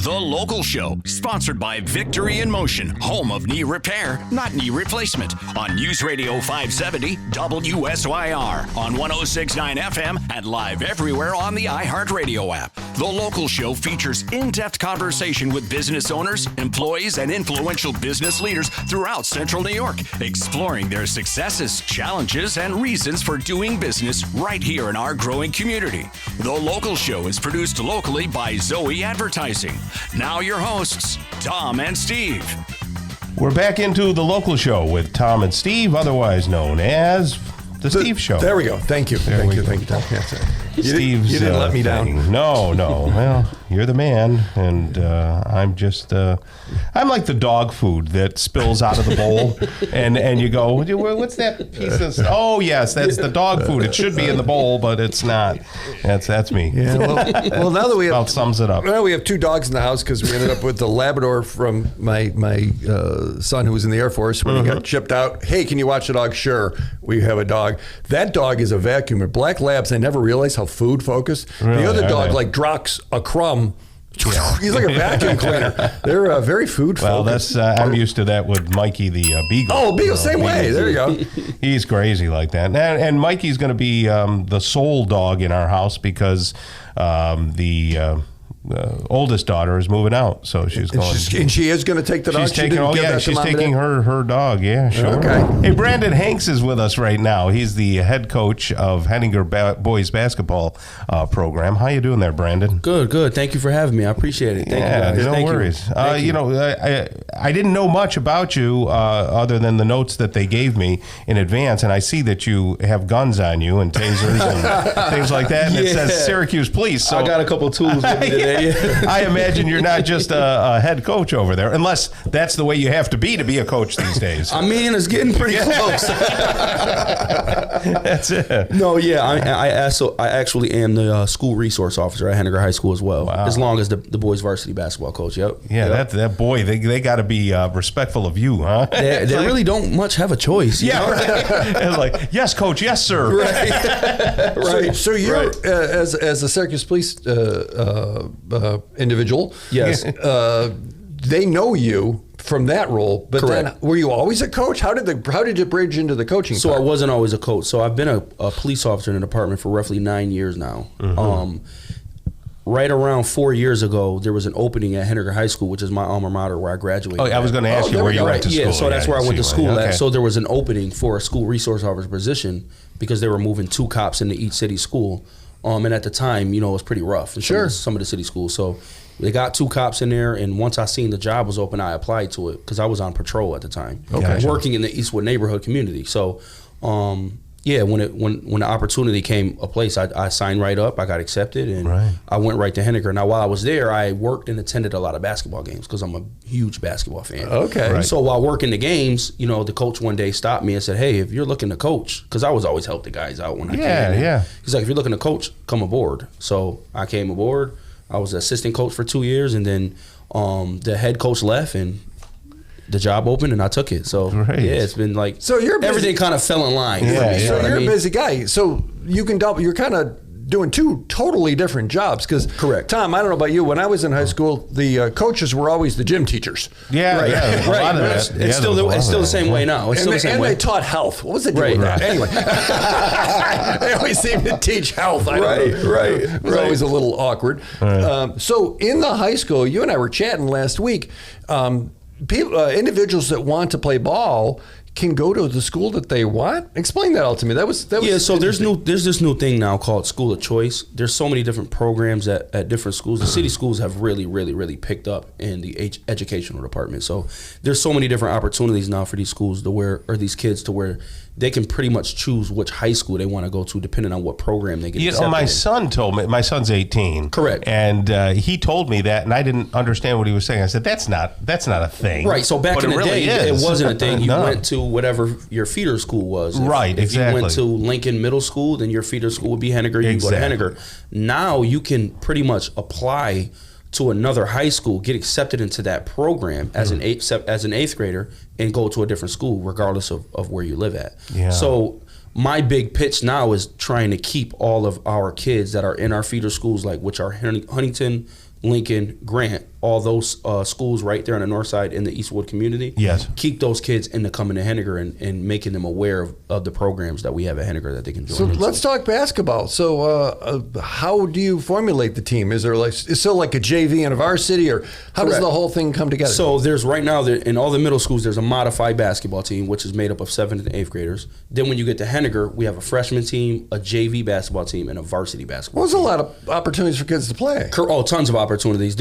The Local Show, sponsored by Victory in Motion, home of knee repair, not knee replacement, on News Radio 570 WSYR, on 106.9 FM, and live everywhere on the iHeartRadio app. The Local Show features in-depth conversation with business owners, employees, and influential business leaders throughout Central New York, exploring their successes, challenges, and reasons for doing business right here in our growing community. The Local Show is produced locally by Zoe Advertising. Now your hosts, Tom and Steve. We're back into The Local Show with Tom and Steve, otherwise known as The Steve Show. There we go. Thank you. Thank you, Tom. Yes, Steve's you didn't let me down. No. Well, you're the man, and I'm just, I'm like the dog food that spills out of the bowl, and you go, what's that piece of, oh, yes, that's the dog food. It should be in the bowl, but it's not. That's me. Yeah, well, now that we have, about sums it up. Well, we have two dogs in the house because we ended up with the Labrador from my son who was in the Air Force when he got shipped out. Hey, can you watch the dog? Sure. We have a dog. That dog is a vacuumer. Black Labs, I never realized how food focused. Really? The other dog like drops a crumb. He's like a vacuum cleaner. They're very food focused. Well, that's I'm used to that with Mikey the Beagle. Oh, Beagle, same way. There you go. He's crazy like that. And Mikey's going to be the sole dog in our house because the oldest daughter is moving out, so she's going. And she is going to take the dog. She's taking. She's taking her dog. Yeah, sure. Okay. Hey, Brandon Hanks is with us right now. He's the head coach of Henninger boys basketball program. How you doing there, Brandon? Good. Thank you for having me. I appreciate it. Thank you, guys. No worries. You know, I didn't know much about you other than the notes that they gave me in advance, and I see that you have guns on you and tasers and things like that. And it says Syracuse Police. So I got a couple tools with me today. I imagine you're not just a head coach over there, unless that's the way you have to be a coach these days. I mean, it's getting pretty close. That's it. No, yeah, I actually am the school resource officer at Henninger High School as well, as long as the boys varsity basketball coach. Yep. Yeah, yep. That boy, they got to be respectful of you, huh? They like, really don't much have a choice. Yeah, right. It's like, yes, coach, yes, sir. Right. Right. So you're as a Syracuse Police individual. Yes. They know you from that role, but Correct. Then were you always a coach? How did you bridge into the coaching? So part? I wasn't always a coach. So I've been a police officer in the department for roughly 9 years now. Mm-hmm. Right around 4 years ago, there was an opening at Henninger High School, which is my alma mater where I graduated. Oh, I was going to ask you where you went to school. Yeah, so that's where I went to school Okay. at. So there was an opening for a school resource officer position because they were moving 2 cops into each city school. And at the time, it was pretty rough in some of the city schools. So they got 2 cops in there, and once I seen the job was open, I applied to it because I was on patrol at the time, working in the Eastwood neighborhood community. So, when the opportunity came a place, I signed right up. I got accepted, and I went right to Henninger. Now, while I was there, I worked and attended a lot of basketball games because I'm a huge basketball fan. Okay. Right. So while working the games, the coach one day stopped me and said, "Hey, if you're looking to coach," because I was always help the guys out when I came. Yeah. He's like, "If you're looking to coach, come aboard." So I came aboard. I was an assistant coach for 2 years, and then the head coach left, and the job opened, and I took it. So it's been like everything kind of fell in line. Yeah, So you're a busy guy. So you can double. You're kind of doing 2 totally different jobs. Because Tom, I don't know about you. When I was in high school, the coaches were always the gym teachers. Yeah, right. A lot of that. It's still the same way now. It's still the same way. And they taught health. What was it doing? Right. Anyway, they always seem to teach health. I don't know. It was always a little awkward. So in the high school, you and I were chatting last week. Individuals that want to play ball can go to the school that they want. Explain that all to me. That was so there's this new thing now called school of choice. There's so many different programs at different schools. The city schools have really picked up in the educational department. So there's so many different opportunities now for these schools these kids to where they can pretty much choose which high school they want to go to depending on what program they get accepted my in. son told me, my son's 18. Correct. And he told me that, and I didn't understand what he was saying. I said, that's not a thing. Right, so back in the day, it wasn't a thing. You No. went to whatever your feeder school was. Right, if exactly. you went to Lincoln Middle School, then your feeder school would be Henninger. You go to Henninger. Now you can pretty much apply to another high school, get accepted into that program as an eighth grader, and go to a different school regardless of where you live at. Yeah. So my big pitch now is trying to keep all of our kids that are in our feeder schools, like which are Huntington, Lincoln, Grant, all those schools right there on the north side in the Eastwood community. Yes. Keep those kids into coming to Henninger and making them aware of the programs that we have at Henninger that they can join. So let's talk basketball. So how do you formulate the team? Is there like a JV and a varsity, or how does the whole thing come together? So there's right now in all the middle schools there's a modified basketball team which is made up of 7th and 8th graders. Then when you get to Henninger, we have a freshman team, a JV basketball team, and a varsity basketball. There's a lot of opportunities for kids to play. Oh, tons of opportunities.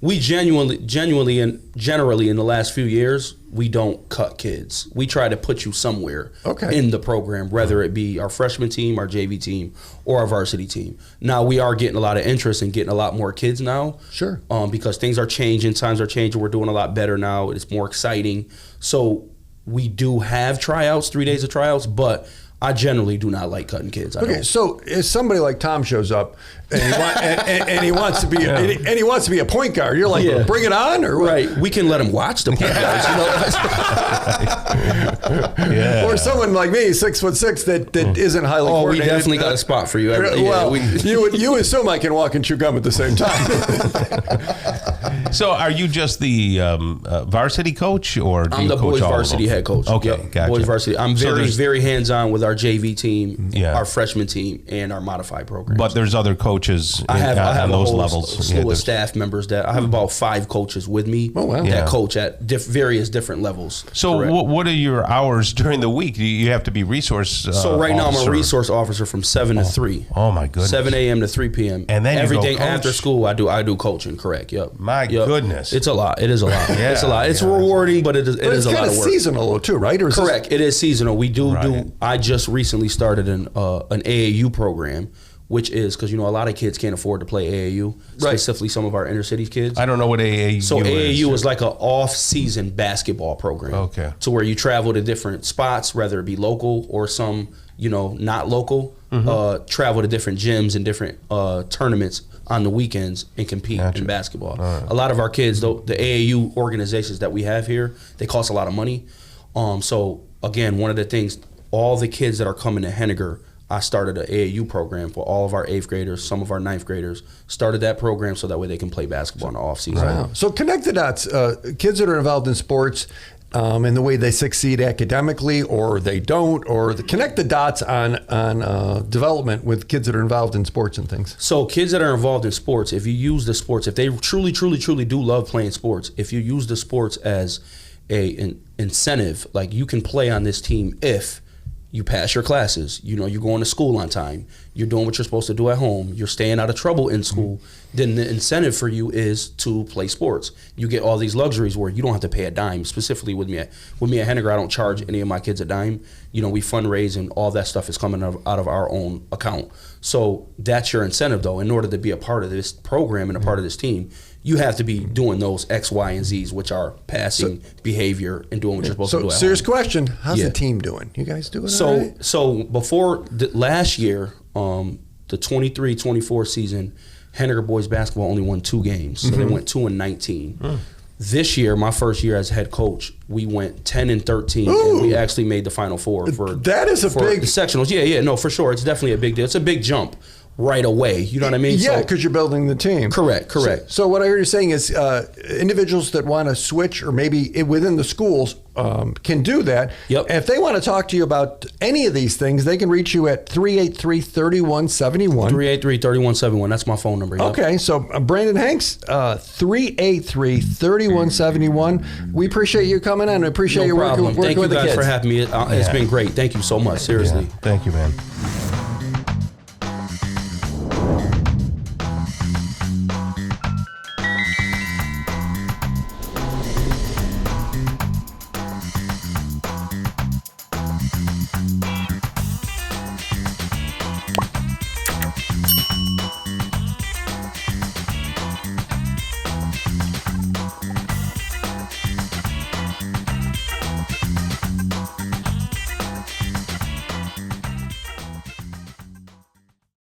We genuinely and generally in the last few years, we don't cut kids. We try to put you somewhere in the program, whether it be our freshman team, our JV team, or our varsity team. Now, we are getting a lot of interest and getting a lot more kids now. Sure. Because things are changing, times are changing. We're doing a lot better now. It's more exciting. So we do have tryouts, 3 days of tryouts, but I generally do not like cutting kids. So if somebody like Tom shows up and he wants to be and he wants to be a point guard, you're like, bring it on, or what? Right? We can let him watch the point guards, Or someone like me, 6'6", that isn't highly coordinated. We definitely got a spot for you. You assume I can walk and chew gum at the same time. So are you just the varsity coach, or do I'm you the coach boys all varsity of them? head coach. Okay, gotcha. Boys varsity. I'm very hands-on with our JV team, our freshman team, and our modified program. But there's other coaches I have on those a whole levels. slew of staff members that I have about 5 coaches with me that coach at various different levels. So what are your hours during the week? Do you have to be resource So right now I'm a resource officer from 7 to 3. Oh my goodness. 7 a.m. to 3 p.m. And then every you go day coach? after school I do coaching. Correct. Yep. My goodness. It's a lot. It is a lot. It's a lot. It's rewarding, but it is a lot of work. It's kind of seasonal too, right? Correct. It is seasonal. We do. I just recently started an AAU program, which is because a lot of kids can't afford to play AAU, specifically some of our inner city kids. I don't know what AAU is. So AAU is like an off-season basketball program. Okay. To where you travel to different spots, whether it be local or some not local. Travel to different gyms and different tournaments on the weekends and compete in basketball. A lot of our kids, though, the AAU organizations that we have here, they cost a lot of money. So again, one of the things, all the kids that are coming to Henninger, I started an AAU program for all of our 8th graders, some of our 9th graders. Started that program so that way they can play basketball in the off season. Wow. So connect the dots. Kids that are involved in sports, and the way they succeed academically, or they don't, or connect the dots on development with kids that are involved in sports and things. So kids that are involved in sports, if you use the sports, if they truly do love playing sports, if you use the sports as an incentive, like you can play on this team if you pass your classes, you're going to school on time, you're doing what you're supposed to do at home, you're staying out of trouble in school, then the incentive for you is to play sports. You get all these luxuries where you don't have to pay a dime. Specifically with me at Henninger, I don't charge any of my kids a dime. We fundraise and all that stuff is coming out of our own account. So that's your incentive, though. In order to be a part of this program and a part of this team, you have to be doing those X, Y, and Z's, which are passing, behavior, and doing what you're supposed to do at home. Serious question, how's the team doing? You guys doing all right? So before last year, the 23-24 season, Henninger boys basketball only won 2 games. So they went 2-19. This year, my first year as head coach, we went 10-13, and we actually made the Final Four for that is a big the sectionals. Yeah, no, for sure, it's definitely a big deal. It's a big jump right away. You know what I mean? Yeah, because you're building the team. Correct. So what I heard you saying is individuals that want to switch, or maybe within the schools, can do that. Yep. And if they want to talk to you about any of these things, they can reach you at 383-3171. 383-3171. That's my phone number. Yep. Okay, so Brandon Hanks, 383-3171. We appreciate you coming in. I appreciate you working with the kids. Thank you guys for having me. It's been great. Thank you so much. Seriously. Thank you, man.